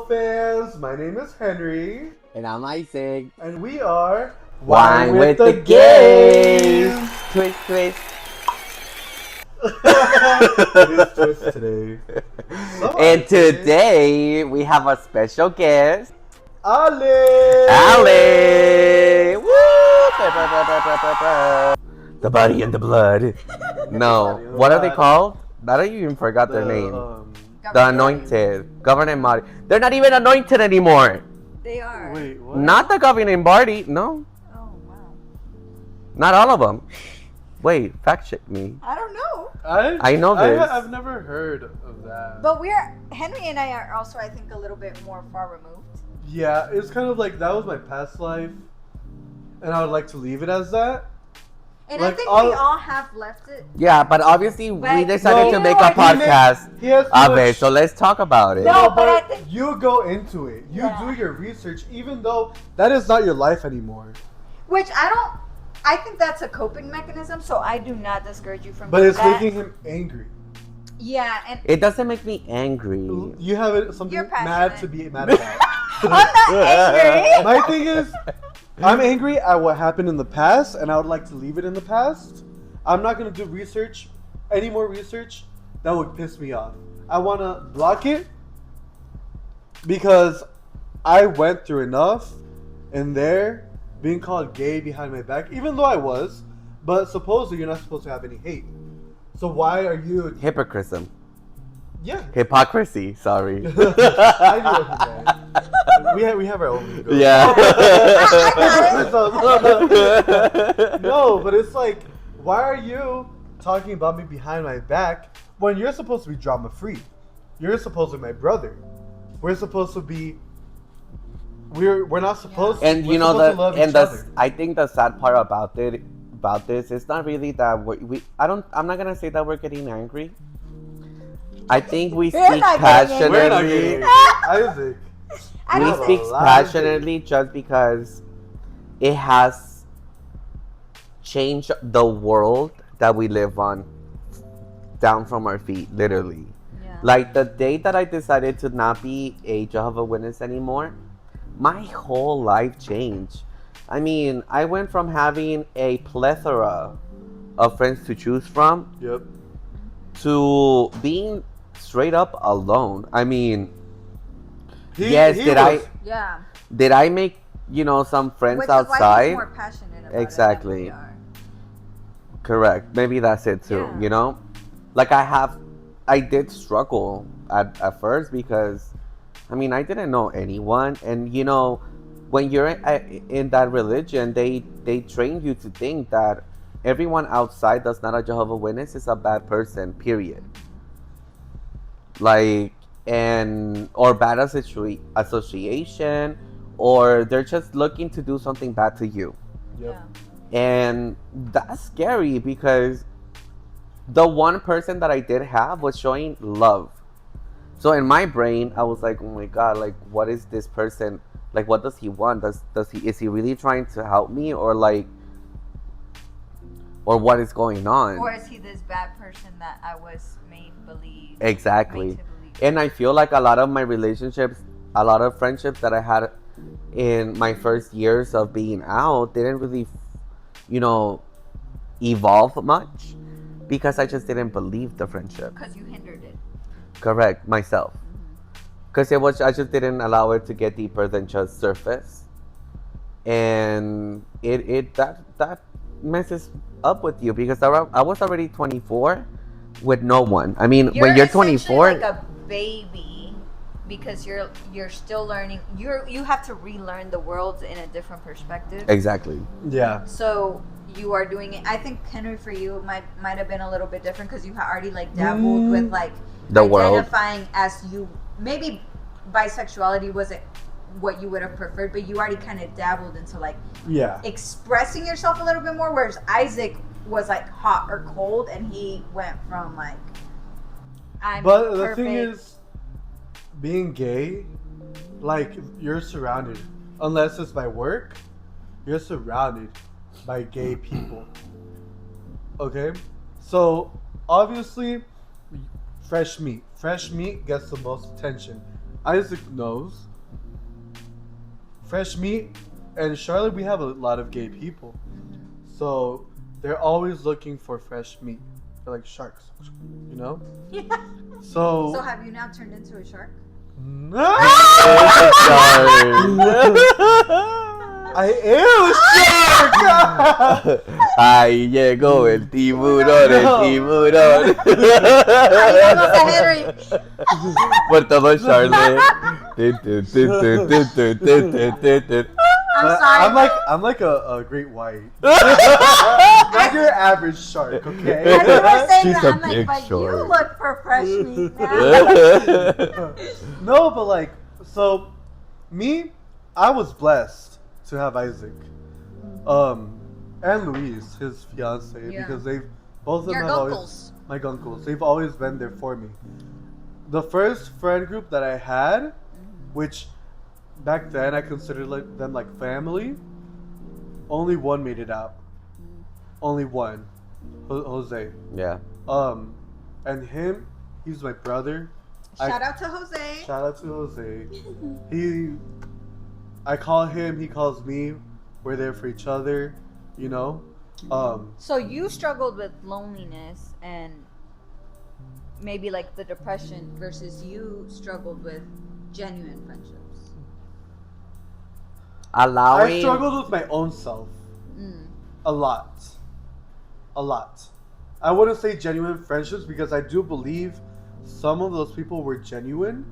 Hello fans, my name is Henry. And I'm Isaac. And we are Wine with the Gays. Twist, twist. It is twist today. And today we have a special guest. Ale! Woo! The body and the blood. No. What are they called? I don't even forgot their name. The anointed. Governing body. They're not even anointed anymore. They are. Wait, what? Not the governing body. No. Oh, wow. Not all of them. Wait, fact check me. I don't know. I know this. I've never heard of that. But Henry and I are also, I think, a little bit more far removed. Yeah, it's kind of like that was my past life. And I would like to leave it as that. And Like, I think we all have left it. Yeah, but obviously we decided to you make know a what? podcast He has of it, so let's talk about it. No, but I think- you go into it. You Yeah. do your research, even though that is not your life anymore. Which I think that's a coping mechanism, so I do not discourage you from But doing it's that. making him angry. Yeah, and It doesn't make me angry. You have something You're mad passionate. to be mad about. I'm not angry. My thing is, I'm angry at what happened in the past, and I would like to leave it in the past. I'm not going to do research, any more research, that would piss me off. I want to block it because I went through enough in there being called gay behind my back, even though I was, but supposedly you're not supposed to have any hate. So why are you... Hypocrisy. Yeah. Hypocrisy, sorry. I knew what you meant. We have our own ego. Yeah. No, but it's like, why are you talking about me behind my back when you're supposed to be drama free? You're supposed to be my brother. We're supposed to be. We're not supposed. And we're you know supposed to love each other. I think the sad part about this, it's not really that I'm not gonna say that we're getting angry. I think we We're speak not getting angry. We're not passionately. getting Isaac. I We don't a speak think. lot of passionately just because it has changed the world that we live on down from our feet, literally. Yeah. Like the day that I decided to not be a Jehovah's Witness anymore, my whole life changed. I mean, I went from having a plethora of friends to choose from Yep. to being straight up alone. I mean, He Yeah. did I make, some friends Which outside? is why he's more passionate about Exactly. it than we are. Correct. Maybe that's it too, Yeah. Like I did struggle at first because, I mean, I didn't know anyone. And, when you're in that religion, they train you to think that everyone outside that's not a Jehovah's Witness is a bad person, period. Like, or bad association, or they're just looking to do something bad to you. Yep. And that's scary because the one person that I did have was showing love. So in my brain, I was like, oh my God, like, what is this person? Like, what does he want? Is he really trying to help me, or what is going on? Or is he this bad person that I was made believe? Exactly. Made to believe? And I feel like a lot of my relationships, a lot of friendships that I had in my first years of being out didn't really, evolve much because I just didn't believe the friendship. Because you hindered it. Correct, myself. Because I just didn't allow it to get deeper than just surface. And that messes up with you because I was already 24 with no one. I mean, when you're 24, like a baby, because you're still learning. You have to relearn the world in a different perspective. exactly. Yeah. So you are doing it. I think, Henry, for you might have been a little bit different because you had already like dabbled with like The world. identifying as you. Maybe bisexuality wasn't what you would have preferred, but you already kind of dabbled into like expressing yourself a little bit more, whereas Isaac was like hot or cold, and he went from like But perfect. the thing is, being gay, like, you're surrounded, unless it's by work, you're surrounded by gay people. Okay? So, obviously, fresh meat gets the most attention. Isaac knows. Fresh meat, and Charlotte, we have a lot of gay people, so they're always looking for fresh meat. They're like sharks, you know. Yeah. So have you now turned into a shark? I am a shark. Ahí llegó el tiburón, el tiburón. Ahí vamos a Henry. Por todo Charlotte. I'm sorry. I'm like a great white. Not your average shark, okay? As you were saying She's that, a I'm like, big but shark. you look for fresh meat now. No, but like, so me, I was blessed to have Isaac, and Louise, his fiance, because they've both of them Your have always gunkles. my gunkles. They've always been there for me. The first friend group that I had, which back then I considered them like family, only one made it out. Only one, Jose. Yeah. And him, he's my brother. Shout out to Jose. Shout out to Jose. I call him, he calls me. We're there for each other, you know. So you struggled with loneliness and maybe like the depression versus you struggled with genuine friendships. Allowing. I struggled with my own self a lot. I wouldn't say genuine friendships because I do believe some of those people were genuine.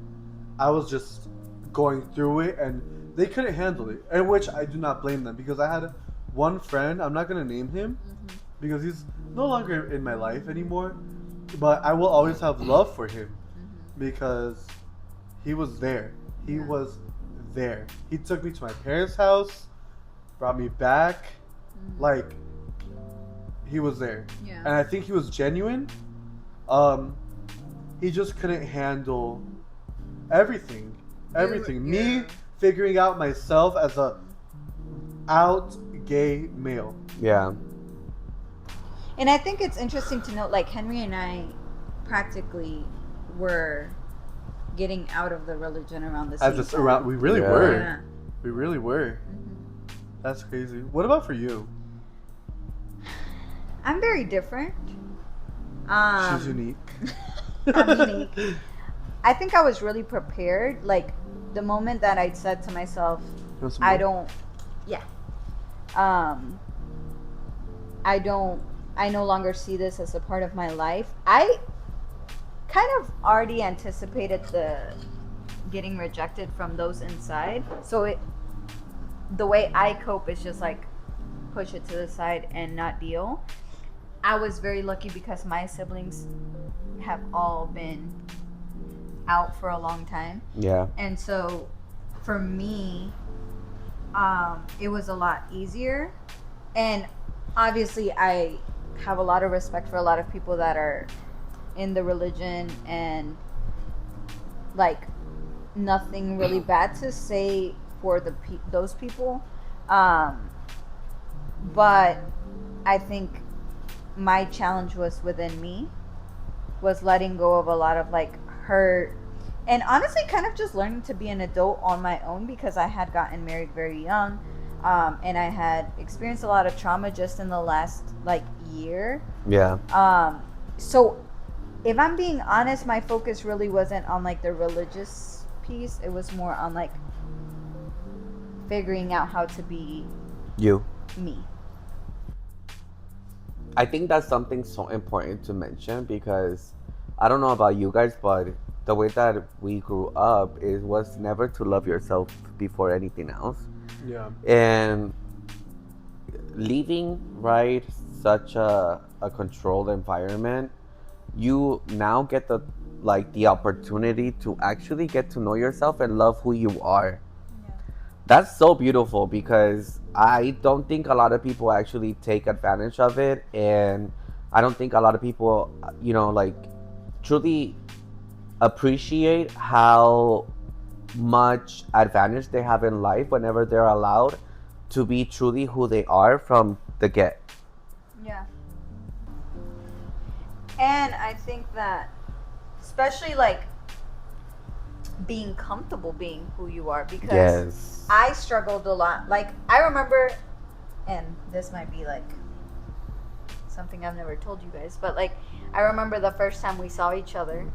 I was just going through it and they couldn't handle it, and which I do not blame them because I had one friend, I'm not going to name him because he's no longer in my life anymore, but I will always have love for him because he was there. He was there. He took me to my parents' house, brought me back, like he was there. Yeah. And I think he was genuine. He just couldn't handle everything. Me figuring out myself as a out gay male. Yeah. And I think it's interesting to note, like Henry and I practically were getting out of the religion around the same time. We really Yeah. were. Yeah. We really were. That's crazy. What about for you? I'm very different. She's unique. I'm unique. I think I was really prepared. Like the moment that I said to myself, I no longer see this as a part of my life. I kind of already anticipated the getting rejected from those inside. So the way I cope is just like push it to the side and not deal. I was very lucky because my siblings have all been out for a long time. Yeah. And so for me, it was a lot easier. And obviously I have a lot of respect for a lot of people that are in the religion and like nothing really bad to say for those people. But I think my challenge was within me, was letting go of a lot of like hurt and honestly kind of just learning to be an adult on my own because I had gotten married very young, and I had experienced a lot of trauma just in the last like year. Yeah. So if I'm being honest, my focus really wasn't on like the religious piece. It was more on like figuring out how to be You. me. I think that's something so important to mention because I don't know about you guys, but the way that we grew up was never to love yourself before anything else. Yeah. And leaving such a controlled environment, you now get the opportunity to actually get to know yourself and love who you are. Yeah. That's so beautiful because I don't think a lot of people actually take advantage of it, and I don't think a lot of people, truly appreciate how much advantage they have in life whenever they're allowed to be truly who they are from the get. Yeah. And I think that, especially like being comfortable being who you are, because Yes. I struggled a lot. Like, I remember, and this might be like something I've never told you guys, but like, I remember the first time we saw each other,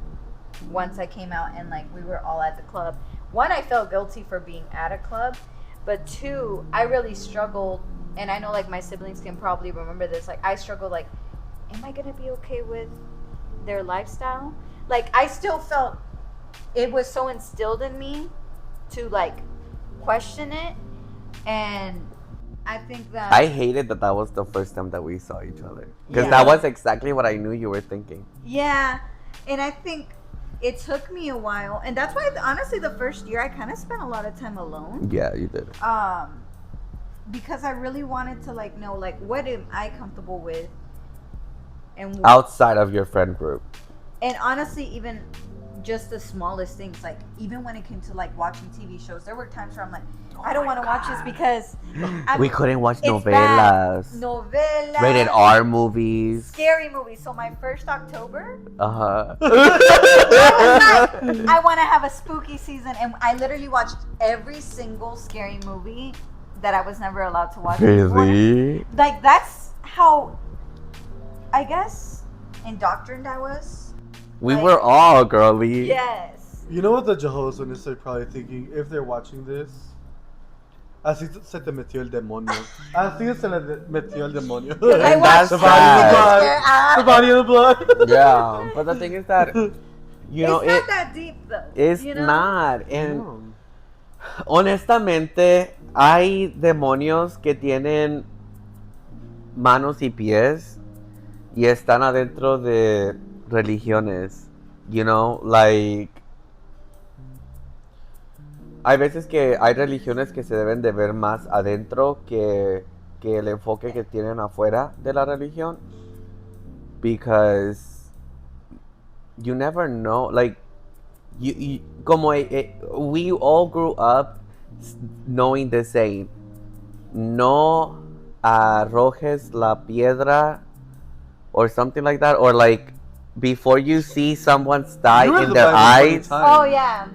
once I came out and like we were all at the club. One, I felt guilty for being at a club, but two, I really struggled, and I know like my siblings can probably remember this. Like, I struggled, like, am I gonna be okay with their lifestyle? Like, I still felt it was so instilled in me to like question it, and I think that I hated that was the first time that we saw each other. Because Yeah. that was exactly what I knew you were thinking. Yeah, and I think it took me a while, and that's why honestly the first year I kind of spent a lot of time alone. Yeah, you did. Because I really wanted to like know like what am I comfortable with, and Outside of your friend group. and honestly even just the smallest things, like even when it came to like watching TV shows, there were times where I'm like, I don't want to watch this because We couldn't watch it's bad. novelas. Novelas, Rated R movies. scary movies. So my first October, Uh-huh. I want to have a spooky season, and I literally watched every single scary movie that I was never allowed to watch before. Really? Like, that's how, I guess, indoctrined I was. We Like, were all girly. Yes. You know what the Jehovah's Witnesses are probably thinking if they're watching this? Así se te metió el demonio. Así se le metió el demonio. I And watched that's the body in the sad. blood. The body in the blood. Yeah, but the thing is that, you know, it's not that deep, though. it's you know? not. And No. honestamente, hay demonios que tienen manos y pies y están adentro de religiones. You know, like, hay veces que hay religiones que se deben de ver más adentro que el enfoque que tienen afuera de la religión. Because you never know, like, como we all grew up knowing the saying, no arrojes la piedra, or something like that, or like, before you see someone's dye You read in the their Bible 20 eyes, times. Oh, yeah.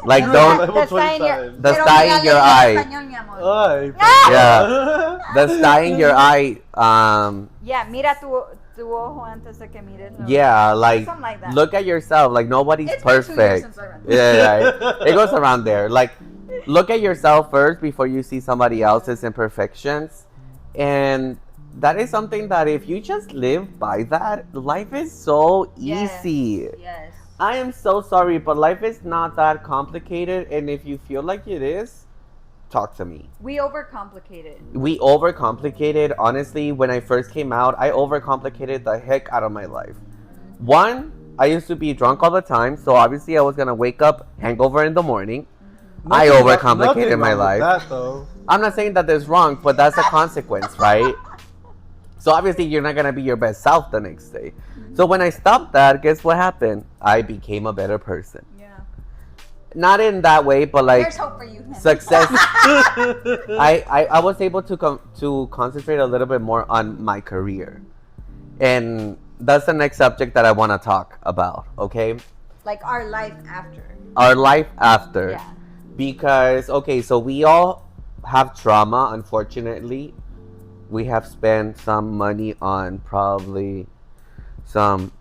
like, You don't, read the Bible 20 in your, times. The pero sty in mírale your en eye. español, mi amor. Ay, Yeah. the dye in your eye, Yeah, mira tu ojo antes de que mires. lo- yeah, like, Something like that. look at yourself, like, nobody's It's been 2 years perfect. since I read Yeah, right. It goes around there. Like, look at yourself first before you see somebody else's imperfections. And that is something that if you just live by that, life is so easy. Yes. I am so sorry, but life is not that complicated. And if you feel like it is, talk to me. We overcomplicate it. We overcomplicated. Honestly, when I first came out, I overcomplicated the heck out of my life. One, I used to be drunk all the time, so obviously I was gonna wake up hangover in the morning. I overcomplicated my life. That, though. I'm not saying that there's wrong, but that's a consequence, right? So obviously you're not gonna be your best self the next day. So when I stopped that, guess what happened? I became a better person. Yeah. Not in that way, but like There's hope for you. Henry. success. I was able to concentrate a little bit more on my career, and that's the next subject that I want to talk about. Okay, Like our life after. our life after. Yeah. Because okay, so we all have trauma. Unfortunately, we have spent some money on probably some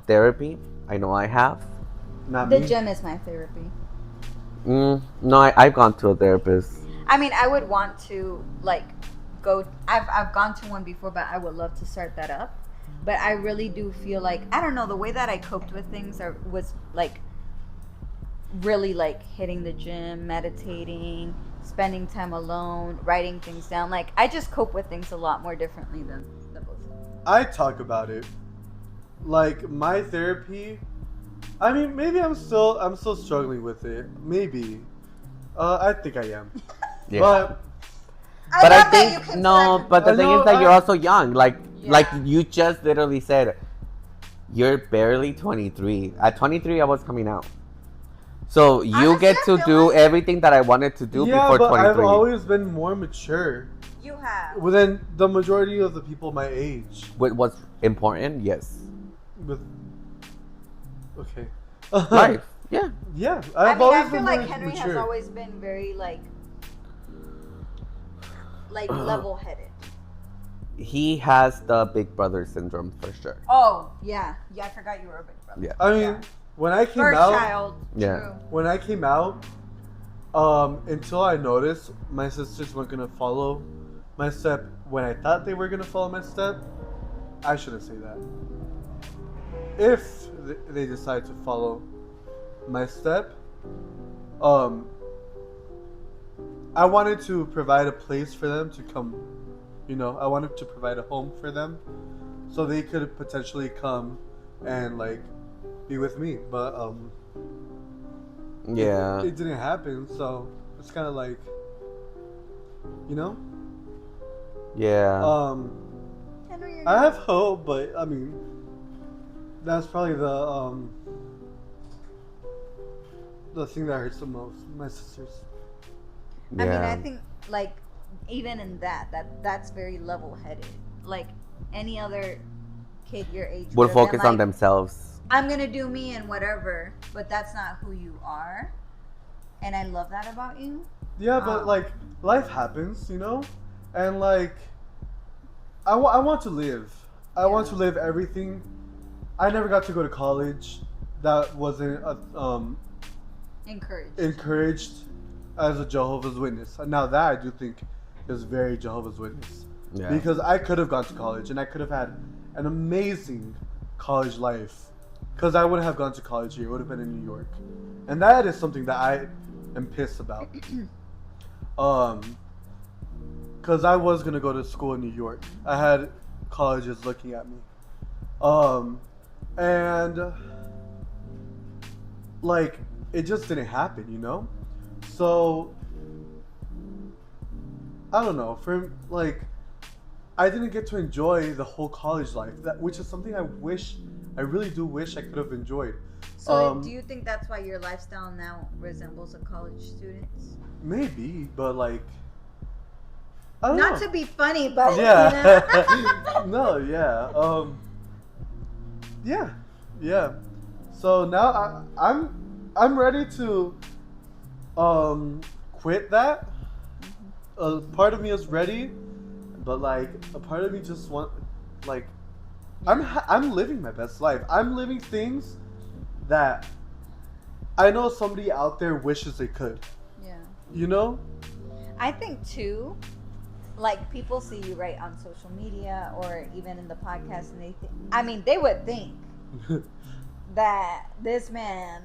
therapy. I know I have. Not The me. gym is my therapy. No, I've gone to a therapist. I mean, I would want to like go. I've gone to one before, but I would love to start that up. But I really do feel like I don't know the way that I coped with things was like really like hitting the gym, meditating, spending time alone, writing things down. Like I just cope with things a lot more differently than the both of them. I talk about it. Like my therapy. I mean, maybe I'm still struggling with it. Maybe. I think I am. Yeah. But But I love that think you came to no. that But the I thing know, is that you're I- also young. Like Yeah. you just literally said, you're barely 23. At 23, I was coming out. So you Honestly, get I to feel do like- everything that I wanted to do yeah, before but 23. I've always been more mature You have. than the majority of the people my age. What was important? Yes. With okay. Life. Yeah. Yeah, I always feel been like very Henry has mature. always been very like level-headed. He has the big brother syndrome for sure. Oh yeah, I forgot you were a big brother. Yeah. I mean, when I came First out, child. Yeah. True. when I came out, until I noticed my sisters weren't gonna follow my step when I thought they were gonna follow my step. I shouldn't say that. If they decide to follow my step, I wanted to provide a place for them to come. You know, I wanted to provide a home for them, so they could potentially come and like be with me. But Yeah. it didn't happen. So it's kind of like, you know, Yeah. Henry, I have hope, but I mean, that's probably the thing that hurts the most. My sisters. Yeah. I mean, I think like even in that's very level-headed. Like any other kid your age Would would've focus been on like, themselves. I'm gonna do me and whatever, but that's not who you are. And I love that about you. Yeah, but like life happens, you know, and like I want to live. I want to live everything. I never got to go to college. That wasn't encouraged as a Jehovah's Witness. Now that I do think is very Jehovah's Witness. Yeah. Because I could have gone to college and I could have had an amazing college life. Because I wouldn't have gone to college here. It would have been in New York. And that is something that I am pissed about. Because I was going to go to school in New York. I had colleges looking at me. And like it just didn't happen, you know? So I don't know, for like I didn't get to enjoy the whole college life, which is something I really do wish I could have enjoyed. So do you think that's why your lifestyle now resembles a college student's? Maybe, but like I don't know. Not to be funny, but yeah. you know? No, yeah. Yeah. So now I'm ready to quit that. A part of me is ready, but like a part of me just like I'm living my best life. I'm living things that I know somebody out there wishes they could. Yeah. You know? I think too, like people see you right on social media or even in the podcast, and they would think that this man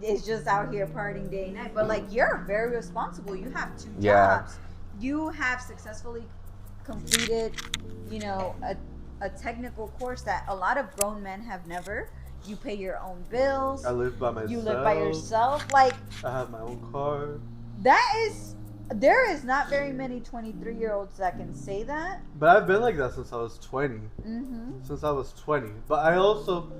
is just out here partying day and night, but like you're very responsible. You have 2 jobs. You have successfully completed, you know, a technical course that a lot of grown men have never. You pay your own bills. I live by myself. You live by yourself. Like I have my own car. There is not very many 23-year-olds that can say that. But I've been like that since I was 20. Mm-hmm. Since I was 20. But I also,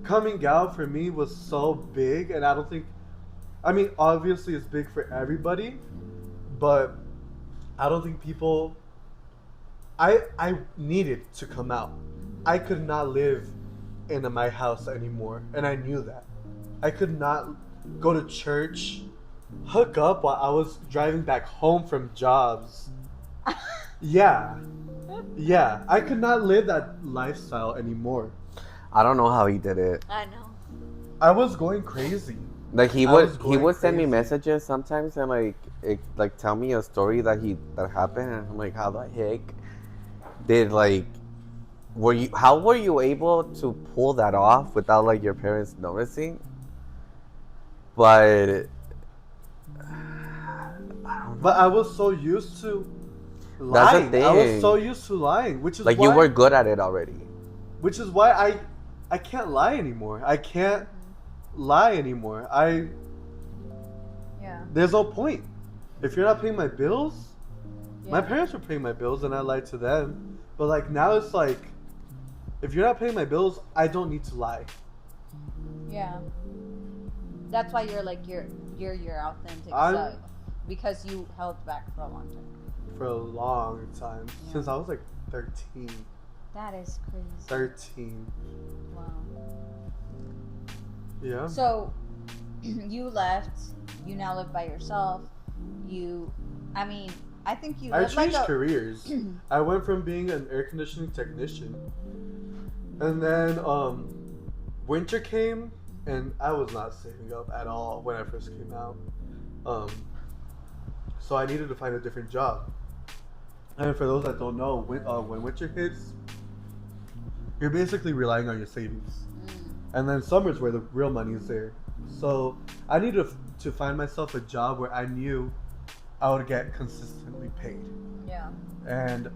coming out for me was so big, and I don't think, I mean, obviously it's big for everybody, but I don't think people, I needed to come out. I could not live in my house anymore, and I knew that. I could not go to church, hook up while I was driving back home from jobs. Yeah, I could not live that lifestyle anymore. I don't know how he did it. I know. I was going crazy. Like he would send me messages sometimes and like tell me a story that happened, and I'm like, how the heck did how were you able to pull that off without like your parents noticing? But But I was so used to lying. That's the thing. I was so used to lying, which is like why, you were good at it already. Which is why I can't lie anymore. I can't lie anymore. There's no point. If you're not paying my bills, my parents were paying my bills and I lied to them. But like now it's like, if you're not paying my bills, I don't need to lie. Yeah. That's why you're like your authentic self, because you held back for a long time. For a long time, since I was like 13. That is crazy. 13. Wow. Yeah. So, you left. You now live by yourself. I think you. I live changed like careers. I went from being an air conditioning technician, and then winter came, and I was not saving up at all when I first came out. So I needed to find a different job. And for those that don't know, when winter hits, you're basically relying on your savings. And then summer's where the real money is there. So I needed to find myself a job where I knew I would get consistently paid. Yeah. And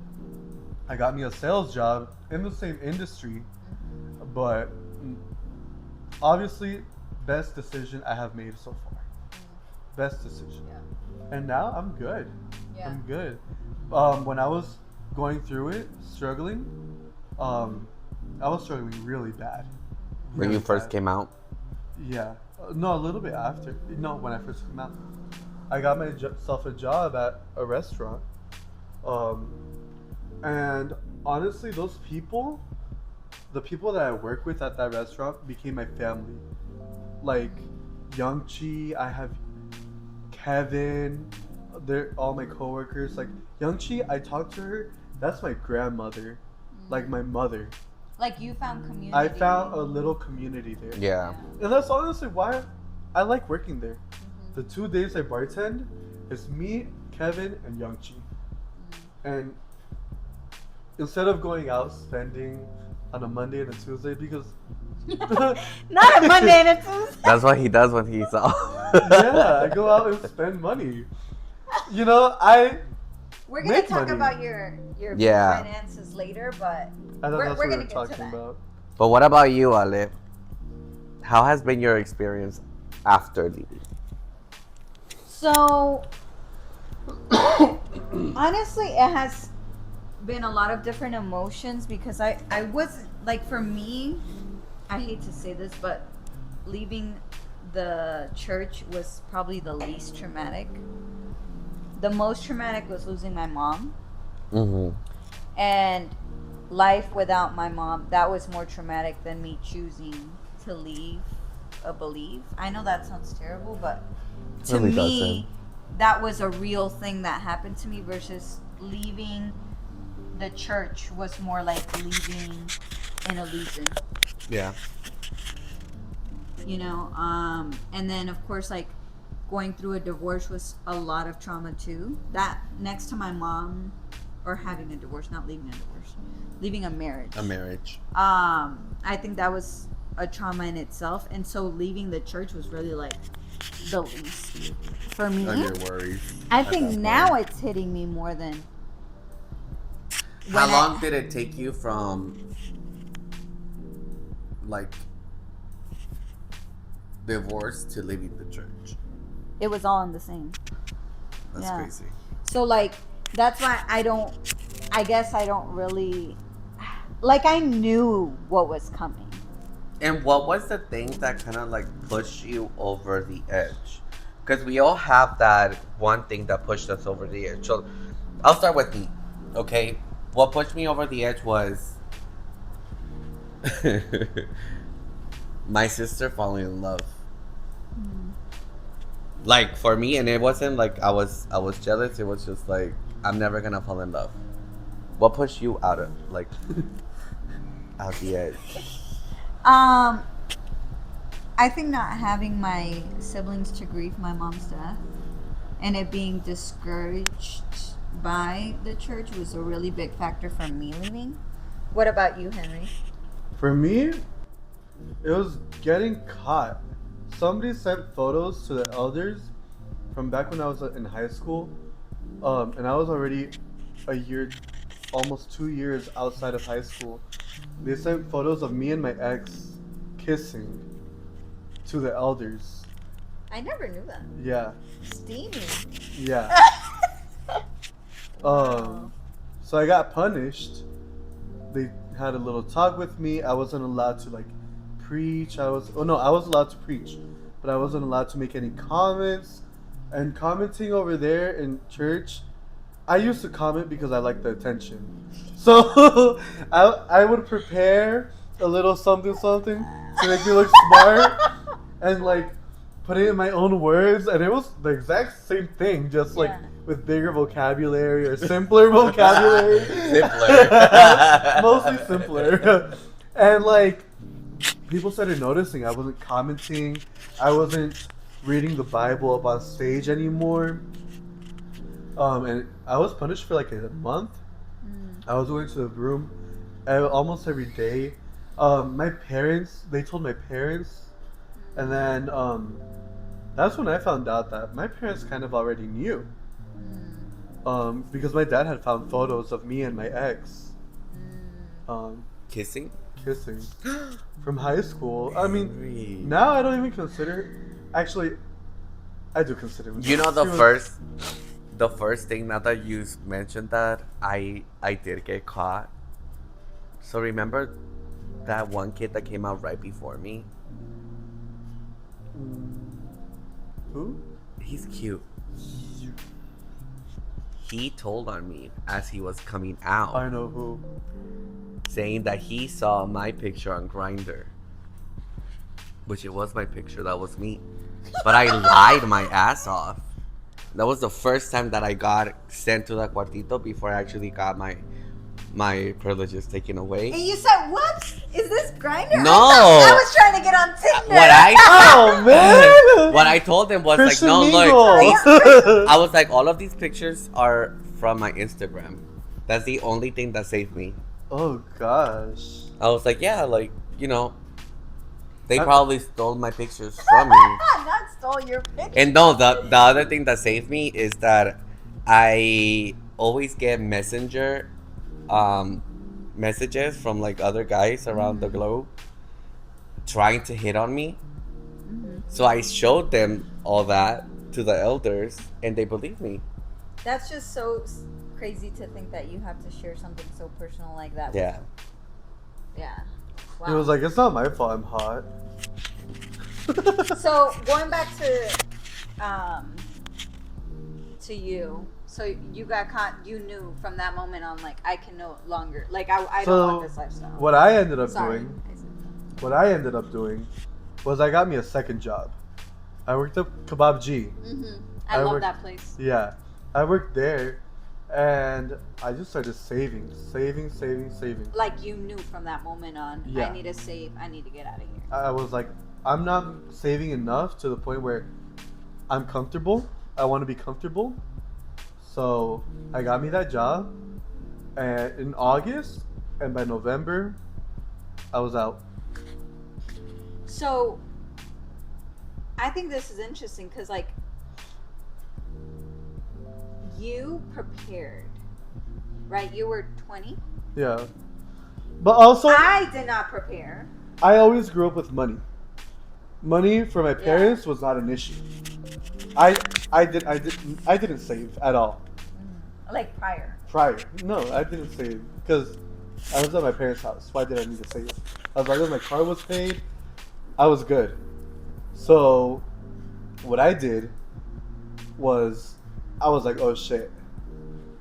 I got me a sales job in the same industry, but obviously, best decision I have made so far. Best decision. Yeah. And now I'm good. Yeah. I'm good. When I was going through it, struggling, I was struggling really bad. When you first came out? Yeah. No, a little bit after. No, when I first came out. I got myself a job at a restaurant. And honestly, the people that I work with at that restaurant became my family. Like Young Chi, I have Kevin, they're all my coworkers. Like Young Chi, I talked to her, that's my grandmother, like my mother. Like you found community. I found a little community there. Yeah. And that's honestly why I like working there. The 2 days I bartend, it's me, Kevin, and Young Chi. And instead of going out spending on a Monday and a Tuesday, because not a Monday and a Tuesday. That's what he does when he's off. yeah, I go out and spend money. You know, we're gonna talk about your finances later, but I thought that's we're what gonna we were get talking to that. about. But what about you, Ale? How has been your experience after leaving? So, honestly, it has been a lot of different emotions because I wasn't, like, for me, I hate to say this, but leaving the church was probably the least traumatic. The most traumatic was losing my mom. Mm-hmm. And life without my mom, that was more traumatic than me choosing to leave a belief. I know that sounds terrible, but to Really me, that was a real thing that happened to me versus leaving the church was more like leaving an illusion. Yeah. You know, and then of course, like going through a divorce was a lot of trauma too. That next to my mom, or having a divorce, not leaving a divorce, leaving a marriage. A marriage. I think that was a trauma in itself, and so leaving the church was really like the least for me. And your worries. I think now it's hitting me more than. How long did it take you from like divorce to leaving the church? It was all in the same. That's crazy. So like that's why I guess I don't really like I knew what was coming. And what was the thing that kind of like pushed you over the edge? Because we all have that one thing that pushed us over the edge. So I'll start with me, okay? What pushed me over the edge was my sister falling in love. Like for me, and it wasn't like I was jealous. It was just like I'm never gonna fall in love. What pushed you out of like out the edge? I think not having my siblings to grieve my mom's death and it being discouraged by the church was a really big factor for me leaving. What about you, Henry? For me, it was getting caught. Somebody sent photos to the elders from back when I was in high school, and I was already a year, almost 2 years outside of high school. They sent photos of me and my ex kissing to the elders. I never knew that. Yeah. Steamy. Yeah. So I got punished. They had a little talk with me. I wasn't allowed to like preach. I was allowed to preach, but I wasn't allowed to make any comments. And commenting over there in church, I used to comment because I liked the attention. So I would prepare a little something to make me look smart, and like put it in my own words, and it was the exact same thing, just like with bigger vocabulary or simpler vocabulary. Simpler. Mostly simpler. And like, people started noticing I wasn't commenting, I wasn't reading the Bible up on stage anymore. And I was punished for like a month. I was going to the room almost every day. My parents, they told my parents, and then that's when I found out that my parents kind of already knew. Because my dad had found photos of me and my ex. Kissing from high school. I mean, now I don't even consider. Actually, I do consider. You know, the first thing, now that you mentioned that, I did get caught. So remember that one kid that came out right before me? Who? He's cute. He told on me as he was coming out. I know who. Saying that he saw my picture on Grindr. Which it was my picture, that was me. But I lied my ass off. That was the first time that I got sent to the cuartito before I actually got my privileges taken away. And you said, what? Is this Grindr? No! I was trying to get on Tinder. Oh, man! What I told them was Christian like, no, Mingle. look. I was like, all of these pictures are from my Instagram. That's the only thing that saved me. Oh, gosh. I was like, yeah, like, you know, they probably stole my pictures from me. Not stole your picture. And no, the other thing that saved me is that I always get messenger messages from like other guys around the globe trying to hit on me. So I showed them all that to the elders and they believed me. That's just so crazy to think that you have to share something so personal like that. Yeah. Yeah. Wow. It was like, it's not my fault I'm hot. So going back to you, so you got caught. You knew from that moment on, like, I can no longer, like, I don't want this lifestyle. What I ended up Sorry. doing was I got me a second job. I worked at Kebab G. I love that place. Yeah, I worked there, and I just started saving. Like, you knew from that moment on, Yeah. I need to save. I need to get out of here. I was like, I'm not saving enough to the point where I'm comfortable. I want to be comfortable. So I got me that job, and in August, and by November, I was out. So I think this is interesting because, like, you prepared, right? You were 20. Yeah, but also I did not prepare. I always grew up with money. Money for my parents was not an issue. I didn't save at all. Like prior. No, I didn't save because I was at my parents' house. Why did I need to save? As long as my car was paid, I was good. So what I did was I was like, oh shit,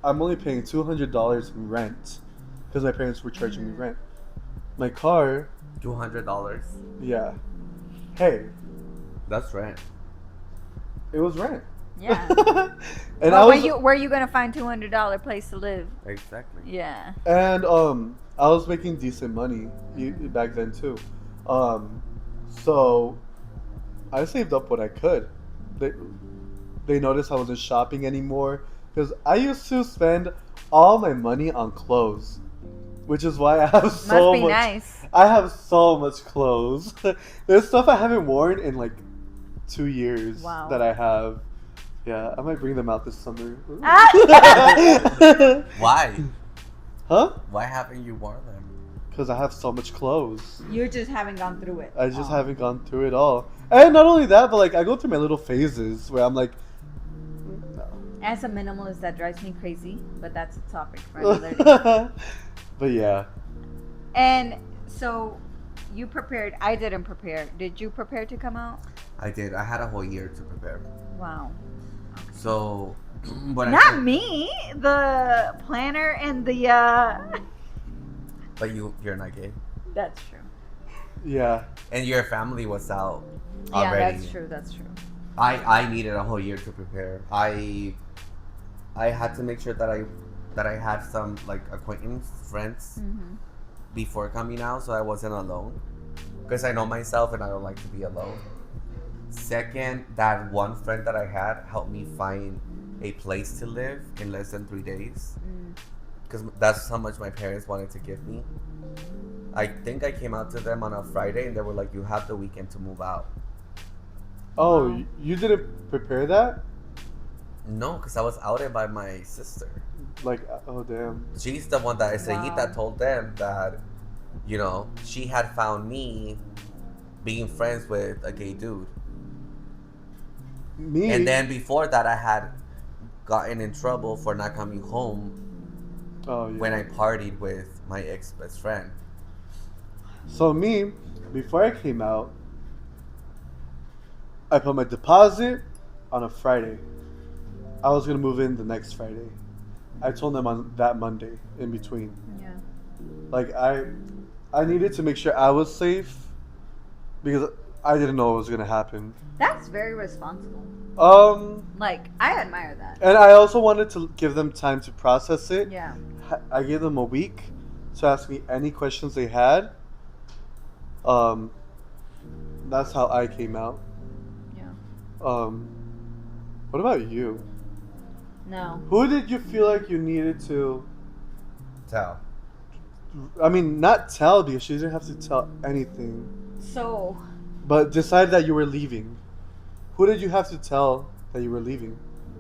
I'm only paying $200 in rent because my parents were charging me rent. My car, $200. yeah. Hey, That's rent. it was rent. Yeah. And Well, I was where you gonna find $200 place to live? Exactly. Yeah. and I was making decent money back then too. So I saved up what I could. They noticed I wasn't shopping anymore because I used to spend all my money on clothes, which is why I have so Must be much. nice. I have so much clothes. There's stuff I haven't worn in like 2 years Wow. that I have. Yeah, I might bring them out this summer. Why? Huh? Why haven't you worn them? Because I have so much clothes. You just haven't gone through it. I just haven't gone through it all. And not only that, but like I go through my little phases where I'm like, no. As a minimalist, that drives me crazy, but that's a topic for another day. But yeah. And so you prepared. I didn't prepare. Did you prepare to come out? I did. I had a whole year to prepare. Wow. So, but Not me. The planner and the. But you're not gay. That's true. Yeah. And your family was out Yeah, already. that's true. That's true. I needed a whole year to prepare. I had to make sure that I had some like acquaintance friends before coming out, so I wasn't alone. Because I know myself and I don't like to be alone. Second, that one friend that I had helped me find a place to live in less than 3 days. Because that's how much my parents wanted to give me. I think I came out to them on a Friday and they were like, you have the weekend to move out. Oh, Wow. you didn't prepare that? No, because I was outed by my sister. Like, oh damn. She's the one that Wow. told them that, you know, she had found me being friends with a gay dude. Me. And then before that, I had gotten in trouble for not coming home Oh yeah. when I partied with my ex-best friend. So me, before I came out, I put my deposit on a Friday. I was gonna move in the next Friday. I told them on that Monday in between. Yeah. Like I needed to make sure I was safe because I didn't know what was gonna happen. That's very responsible. Like, I admire that. And I also wanted to give them time to process it. Yeah. I gave them a week to ask me any questions they had. That's how I came out. Yeah. What about you? No. Who did you feel like you needed to? Tell. I mean, not tell because she didn't have to tell anything, So, but decide that you were leaving. Who did you have to tell that you were leaving?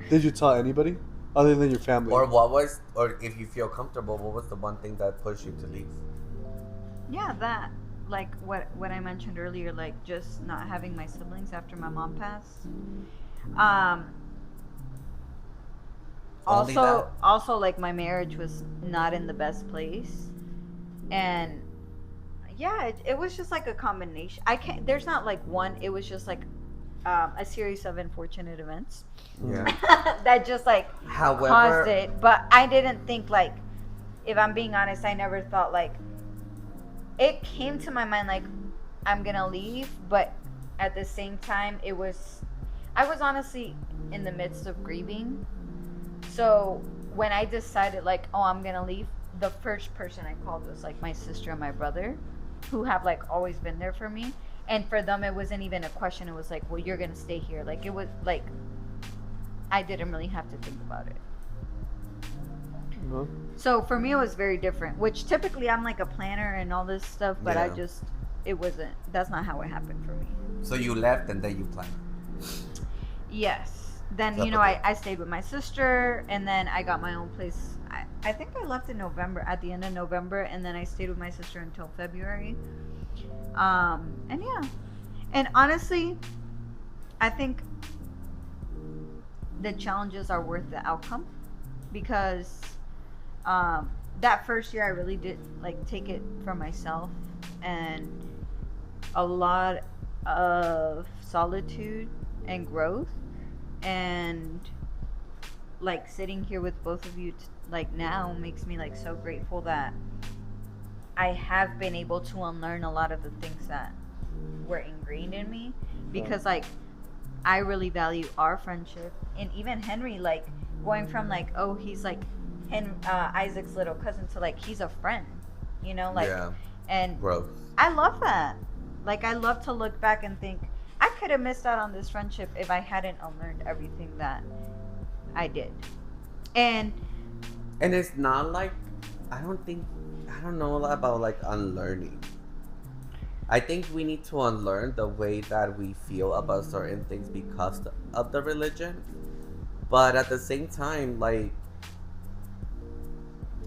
Did you tell anybody other than your family? Or if you feel comfortable, what was the one thing that pushed you to leave? yeah, that. Like what I mentioned earlier, like just not having my siblings after my mom passed. Only that? Also like my marriage was not in the best place, and yeah, it was just like a combination. I can't. There's not like one. It was just like a series of unfortunate events. Yeah. That just like However, caused it. But I didn't think like, if I'm being honest, I never thought like. It came to my mind like I'm gonna leave, but at the same time I was honestly in the midst of grieving. So when I decided like, oh, I'm gonna leave, the first person I called was like my sister and my brother, who have like always been there for me. And for them it wasn't even a question. It was like, well, you're gonna stay here. Like, it was like I didn't really have to think about it. No? So for me it was very different, which typically I'm like a planner and all this stuff, but Yeah. it wasn't, that's not how it happened for me. So you left and then you planned. Yes. Then, Typical. I stayed with my sister, and then I got my own place. I think I left in November, at the end of November, and then I stayed with my sister until February. And yeah. And honestly, I think the challenges are worth the outcome, because that first year I really did like take it for myself, and a lot of solitude and growth, and like sitting here with both of you like now makes me like so grateful that I have been able to unlearn a lot of the things that were ingrained in me, because like I really value our friendship. And even Henry, like going from like, oh, he's like Isaac's little cousin, to like he's a friend, like Yeah. and Growth. I love that. Like, I love to look back and think I could have missed out on this friendship if I hadn't unlearned everything that I did. And it's not like I don't know a lot about like unlearning. I think we need to unlearn the way that we feel about certain things because of the religion. But at the same time, like,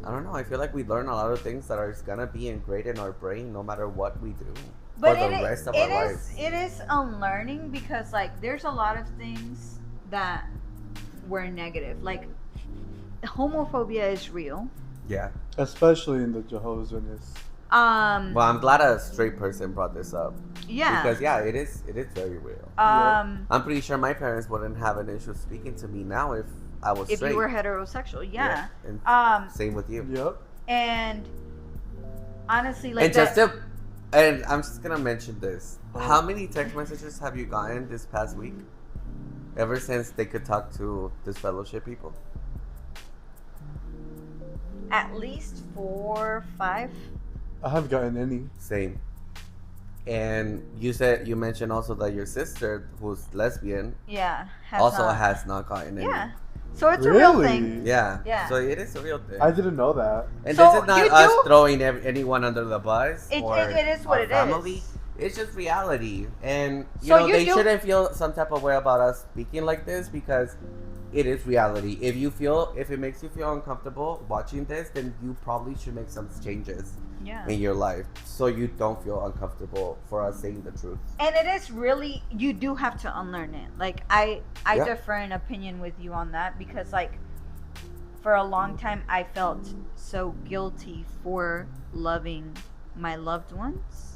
I don't know, I feel like we learn a lot of things that are gonna be ingrained in our brain no matter what we do but for the rest of our lives. it is unlearning, because like there's a lot of things that were negative. Like, homophobia is real. Yeah. Especially in the Jehovah's Witness. Well, I'm glad a straight person brought this up. Yeah. Because it is very real. I'm pretty sure my parents wouldn't have an issue speaking to me now if I was if straight. you were heterosexual, yeah. And same with you. Yep. And honestly, like And just to And I'm just gonna mention this. How many text messages have you gotten this past week? Ever since they could talk to this fellowship people? At least 4, 5. I haven't gotten any. Same. And you mentioned also that your sister, who's lesbian, Yeah. has not gotten any. Yeah. So it's a real thing. Yeah. Yeah. So it is a real thing. I didn't know that. And So this is not you us do- throwing anyone under the bus It or is what our it family. is. It's just reality, and So you they do- shouldn't feel some type of way about us speaking like this because it is reality. If it makes you feel uncomfortable watching this, then you probably should make some changes in your life so you don't feel uncomfortable for us saying the truth. And it is really, you do have to unlearn it. Like I Yeah. differ in opinion with you on that, because like for a long time I felt so guilty for loving my loved ones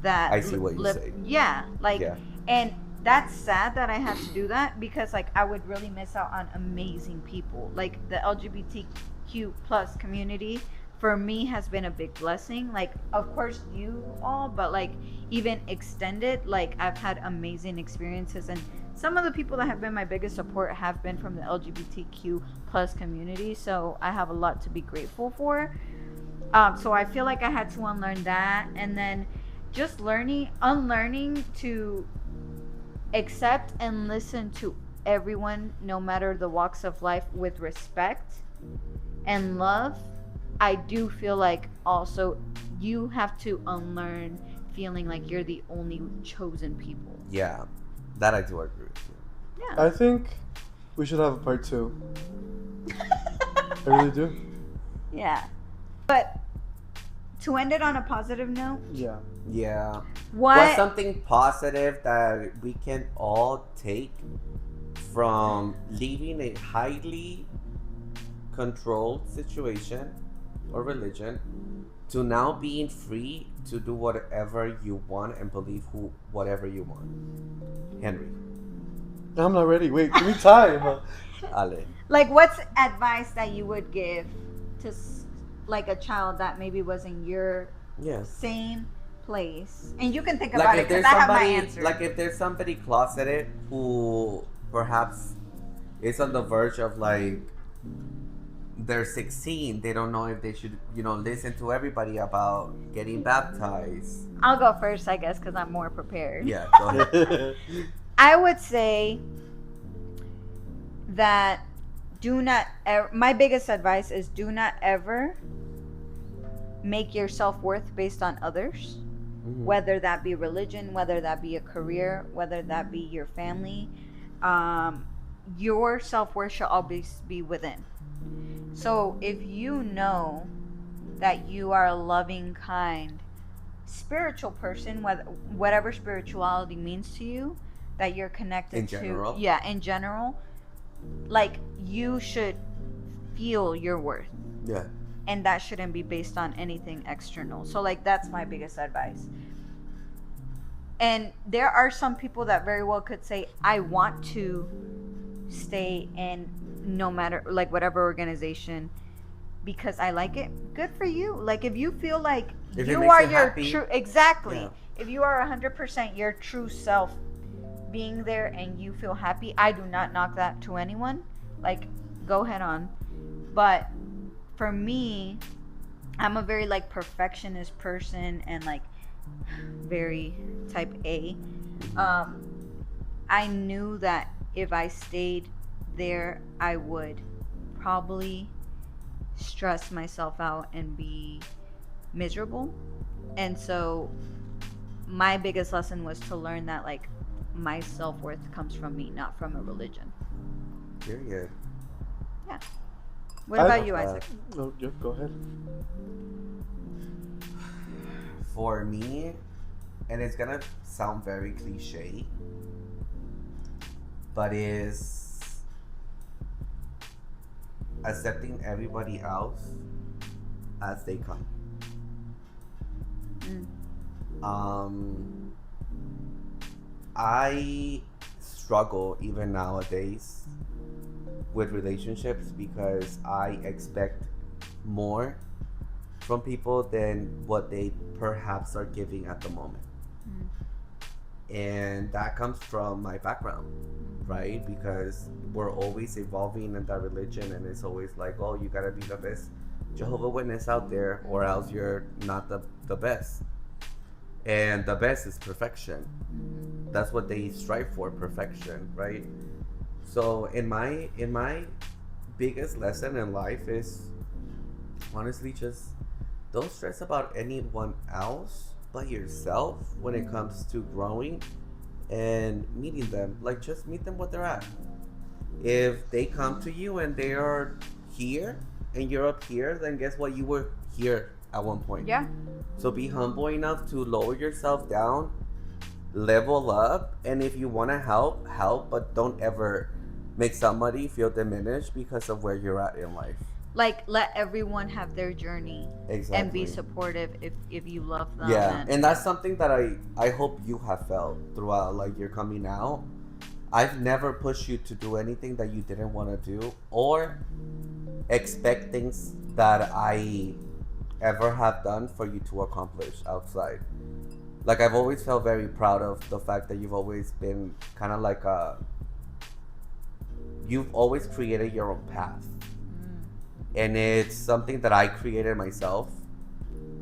that I see what you're saying. Yeah, like Yeah. and that's sad that I had to do that, because like I would really miss out on amazing people. Like the LGBTQ plus community for me has been a big blessing. Like of course you all, but like even extended, like I've had amazing experiences, and some of the people that have been my biggest support have been from the LGBTQ plus community, so I have a lot to be grateful for. So I feel like I had to unlearn that, and then just unlearning to accept and listen to everyone, no matter the walks of life, with respect and love. I do feel like also you have to unlearn feeling like you're the only chosen people. Yeah, that I do agree with you. Yeah. I think we should have a part 2. I really do. Yeah. But to end it on a positive note, Yeah. Yeah. what What's something positive that we can all take from leaving a highly controlled situation or religion to now being free to do whatever you want and believe whatever you want? Henry. I'm not ready. Wait, give me time. Ale. like what's advice that you would give to like a child that maybe was in your Yes. same place? And you can think about Like it, if because there's I have my somebody, answer. like if there's somebody closeted who perhaps is on the verge of like they're 16, they don't know if they should, listen to everybody about getting baptized. I'll go first, I guess, because I'm more prepared. Yeah, go ahead. I would say that my biggest advice is do not ever make your self-worth based on others, whether that be religion, whether that be a career, whether that be your family. Your self-worth should always be within. So if you know that you are a loving, kind, spiritual person, whatever spirituality means to you, that you're connected In general? to, in general, like you should feel your worth, Yeah. and that shouldn't be based on anything external. So like that's my biggest advice. And there are some people that very well could say, I want to stay in no matter like whatever organization because I like it. Good for you. Like if you feel like If it you makes are you your happy, true, exactly. yeah. If you are 100% your true self being there and you feel happy, I do not knock that to anyone. Like go head on. But for me, I'm a very like perfectionist person and like very type A. I knew that if I stayed there, I would probably stress myself out and be miserable. And so my biggest lesson was to learn that like my self-worth comes from me, not from a religion. Period. Yeah. What about you, Isaac? No, yeah, go ahead. For me, and it's gonna sound very cliche, but is accepting everybody else as they come. I struggle even nowadays with relationships because I expect more from people than what they perhaps are giving at the moment. And that comes from my background, right? Because we're always evolving in that religion, and it's always like, oh, you gotta be the best Jehovah Witness out there, or else you're not the best. And the best is perfection. That's what they strive for, perfection, right? So in my biggest lesson in life is honestly just don't stress about anyone else but yourself when it comes to growing and meeting them. Like, just meet them where they're at. If they come to you and they are here and you're up here, then guess what? You were here at one point. Yeah. So be humble enough to lower yourself down, level up, and if you want to help, but don't ever make somebody feel diminished because of where you're at in life. Like, let everyone have their journey. Exactly. And be supportive if you love them. Yeah, and that's something that I hope you have felt throughout, like, your coming out. I've never pushed you to do anything that you didn't want to do or expect things that I ever have done for you to accomplish outside. Like, I've always felt very proud of the fact that you've always been kind of like you've always created your own path. And it's something that I created myself.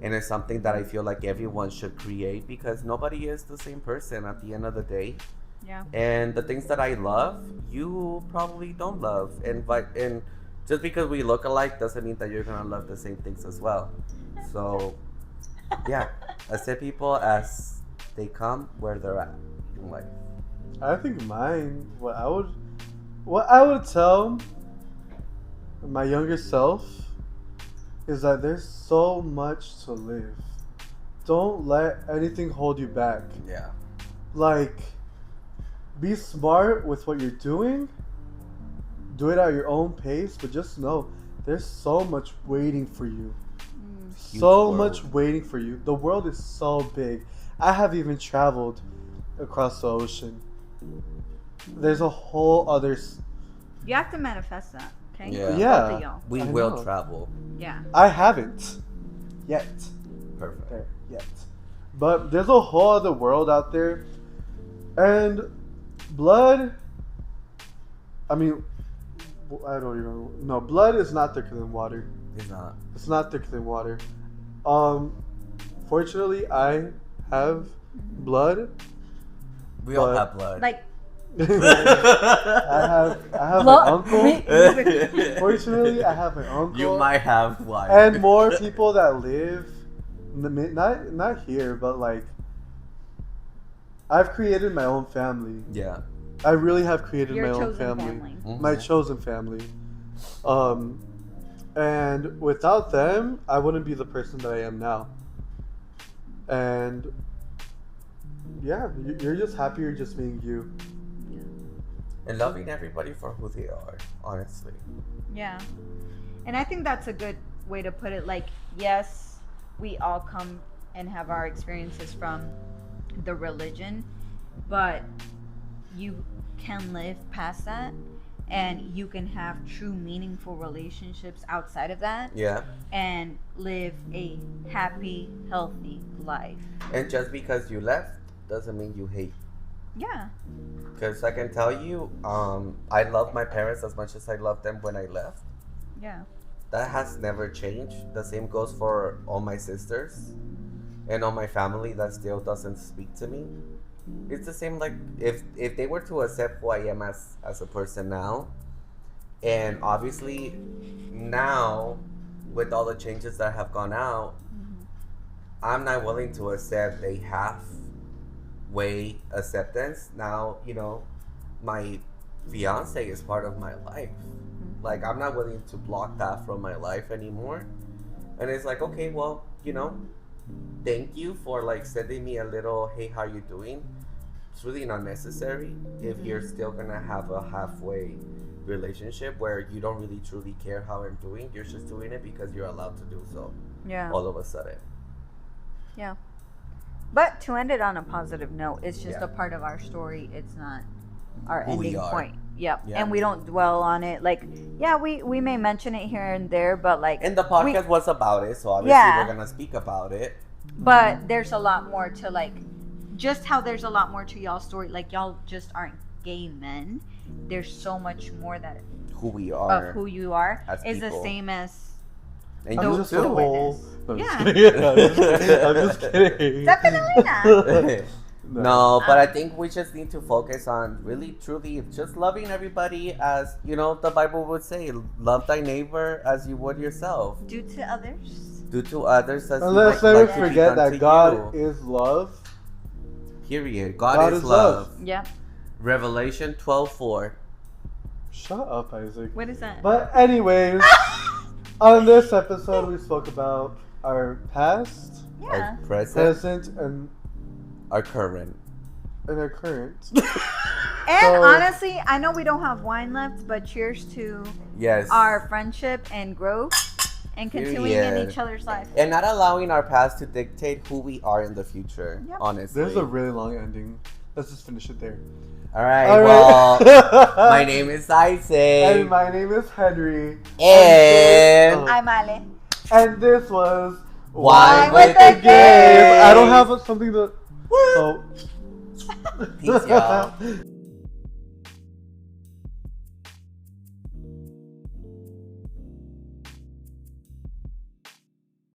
And it's something that I feel like everyone should create, because nobody is the same person at the end of the day. Yeah. And the things that I love, you probably don't love. And just because we look alike doesn't mean that you're going to love the same things as well. So, yeah, accept people as they come where they're at in life. I think mine, what I would tell my younger self is that there's so much to live. Don't let anything hold you back. Yeah. Like, be smart with what you're doing. Do it at your own pace, but just know there's so much waiting for you. So much waiting for you. The world is so big. I have even traveled across the ocean. There's a whole other... You have to manifest that, okay? Yeah. Both of y'all. We I will know. travel. Yeah. I haven't. Yet. Perfect. There, yet. But there's a whole other world out there. And blood... I mean... I don't even... No, blood is not thicker than water. It's not. It's not thicker than water. Fortunately, I have blood. We all have blood. Like, I have an uncle. Fortunately, I have an uncle. You might have one. And more people that live, not here, but like, I've created my own family. Yeah. I really have created your my own chosen family. Mhm. My chosen family. And without them, I wouldn't be the person that I am now. And yeah, you're just happier just being you. And loving everybody for who they are, honestly. Yeah. And I think that's a good way to put it. Like, yes, we all come and have our experiences from the religion, but you can live past that, and you can have true meaningful relationships outside of that. Yeah. And live a happy, healthy life. And just because you left doesn't mean you hate. Yeah. Because I can tell you, I love my parents as much as I loved them when I left. Yeah. That has never changed. The same goes for all my sisters and all my family that still doesn't speak to me. It's the same, like, if they were to accept who I am as a person now, and obviously now with all the changes that have gone out, I'm not willing to accept a halfway acceptance. Now, my fiance is part of my life. Like, I'm not willing to block that from my life anymore. And it's like, okay, well, thank you for like sending me a little, hey, how you doing? It's really not necessary if you're still gonna have a halfway relationship where you don't really truly care how I'm doing. You're just doing it because you're allowed to do so. Yeah. All of a sudden. Yeah. But to end it on a positive note, it's just Yeah. a part of our story. It's not our Who we ending are. point. Yep. Yeah. And we don't dwell on it. Like, yeah, we may mention it here and there, but like. And the podcast was about it, so obviously we're gonna speak about it. But there's a lot more to like, just how there's a lot more to y'all's story. Like y'all just aren't gay men. There's so much more that who we are of who you are is the same as. And I'm you just too. a whole. No, I'm yeah. just kidding. Definitely not. No, but I think we just need to focus on really, truly, just loving everybody as, you know, the Bible would say, love thy neighbor as you would yourself. Do to others. Do to others as And you let's like never to be forget done that to God you. is love. Period. God is love. Yeah. Revelation 12:4. Shut up, Isaac. What is that? But anyways, on this episode we spoke about our past, Yeah. Our present, present, and our current. our current. And So- honestly, I know we don't have wine left, but cheers to Yes. our friendship and growth and continuing in Period. each other's life. And not allowing our past to dictate who we are in the future, Yep. honestly. There's a really long ending. Let's just finish it there. All right, All well, right. my name is Isaac. And my name is Henry. And- I'm Ale. And this was Wine with the Gays. I don't have something to. So. Peace, y'all.